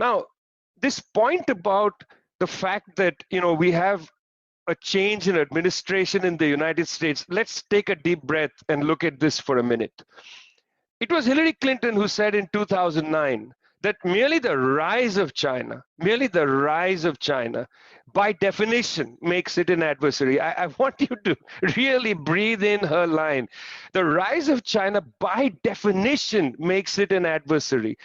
Now, this point about the fact that, we have a change in administration in the United States, let's take a deep breath and look at this for a minute. It was Hillary Clinton who said in 2009 that merely the rise of China, by definition, makes it an adversary. I want you to really breathe in her line. The rise of China, by definition, makes it an adversary.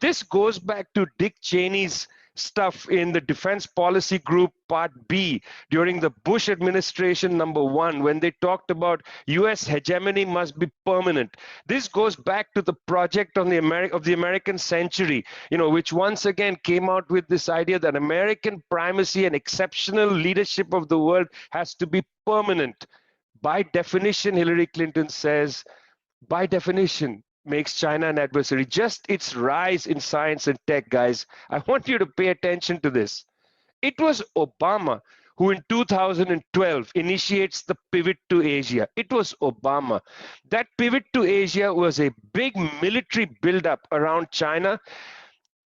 This goes back to Dick Cheney's stuff in the Defense Policy Group Part B during the Bush administration #1, when they talked about US hegemony must be permanent. This goes back to the project of the American century, which once again came out with this idea that American primacy and exceptional leadership of the world has to be permanent. By definition, Hillary Clinton says, by definition, makes China an adversary. Just its rise in science and tech, guys. I want you to pay attention to this. It was Obama who in 2012 initiates the pivot to Asia. It was Obama. That pivot to Asia was a big military buildup around China.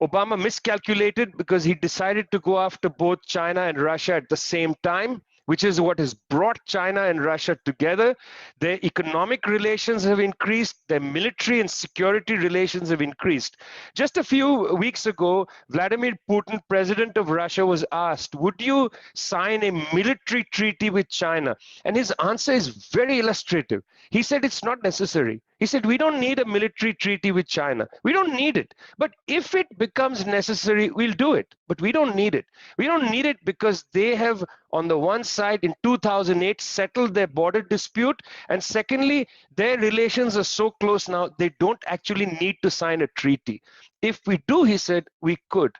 Obama miscalculated because he decided to go after both China and Russia at the same time, which is what has brought China and Russia together. Their economic relations have increased, their military and security relations have increased. Just a few weeks ago, Vladimir Putin, president of Russia, was asked, would you sign a military treaty with China? And his answer is very illustrative. He said it's not necessary. He said, we don't need a military treaty with China. We don't need it. But if it becomes necessary, we'll do it. But we don't need it. We don't need it because they have, on the one side, in 2008, settled their border dispute. And secondly, their relations are so close now, they don't actually need to sign a treaty. If we do, he said, we could.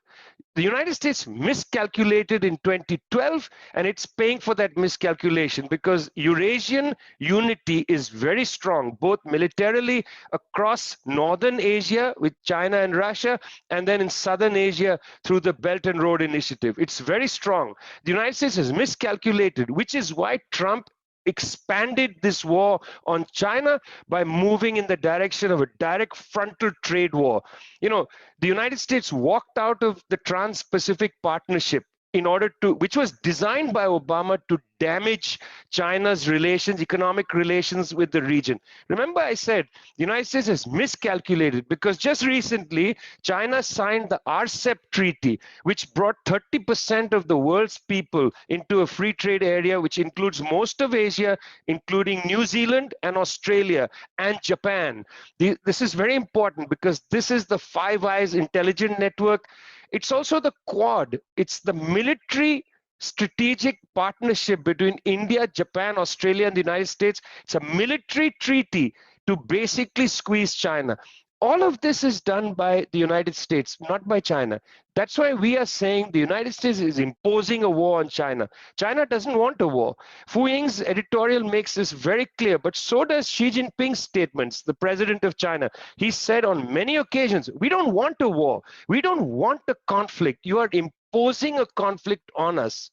The United States miscalculated in 2012, and it's paying for that miscalculation because Eurasian unity is very strong, both militarily across Northern Asia with China and Russia, and then in Southern Asia through the Belt and Road Initiative. It's very strong. The United States has miscalculated, which is why Trump expanded this war on China by moving in the direction of a direct frontal trade war. The United States walked out of the Trans-Pacific Partnership in order to, which was designed by Obama to damage China's relations, economic relations with the region. Remember I said the United States has miscalculated because just recently China signed the RCEP treaty, which brought 30% of the world's people into a free trade area, which includes most of Asia, including New Zealand and Australia and Japan. This is very important because this is the Five Eyes intelligence network. It's also the Quad. It's the military strategic partnership between India, Japan, Australia, and the United States. It's a military treaty to basically squeeze China. All of this is done by the United States, not by China. That's why we are saying the United States is imposing a war on China. China doesn't want a war. Fu Ying's editorial makes this very clear, but so does Xi Jinping's statements, the president of China. He said on many occasions, we don't want a war. We don't want a conflict. You are imposing a conflict on us.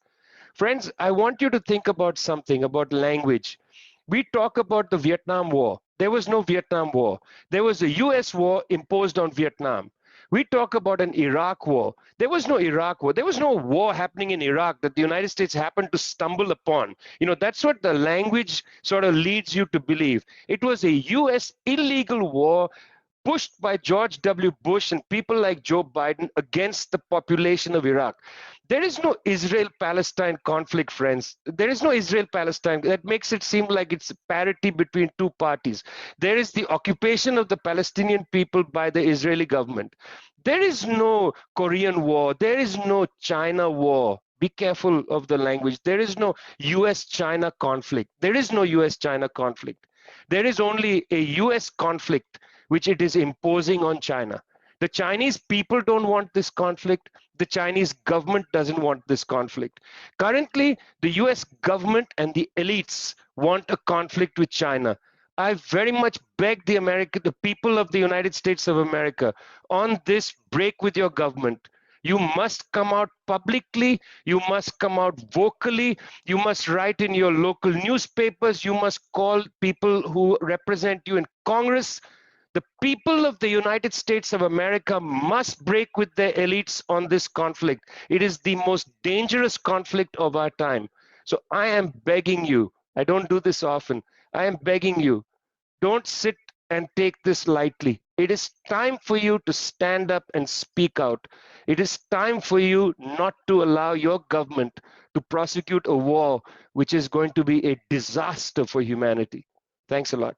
Friends, I want you to think about something, about language. We talk about the Vietnam War. There was no Vietnam War. There was a US war imposed on Vietnam. We talk about an Iraq war. There was no Iraq war. There was no war happening in Iraq that the United States happened to stumble upon. That's what the language sort of leads you to believe. It was a US illegal war pushed by George W. Bush and people like Joe Biden against the population of Iraq. There is no Israel-Palestine conflict, friends. There is no Israel-Palestine. That makes it seem like it's parity between two parties. There is the occupation of the Palestinian people by the Israeli government. There is no Korean war. There is no China war. Be careful of the language. There is no US-China conflict. There is no US-China conflict. There is only a US conflict which it is imposing on China. The Chinese people don't want this conflict. The Chinese government doesn't want this conflict. Currently, the US government and the elites want a conflict with China. I very much beg the people of the United States of America, on this, break with your government. You must come out publicly. You must come out vocally. You must write in your local newspapers. You must call people who represent you in Congress. The people of the United States of America must break with their elites on this conflict. It is the most dangerous conflict of our time. So I am begging you, I don't do this often, I am begging you, don't sit and take this lightly. It is time for you to stand up and speak out. It is time for you not to allow your government to prosecute a war which is going to be a disaster for humanity. Thanks a lot.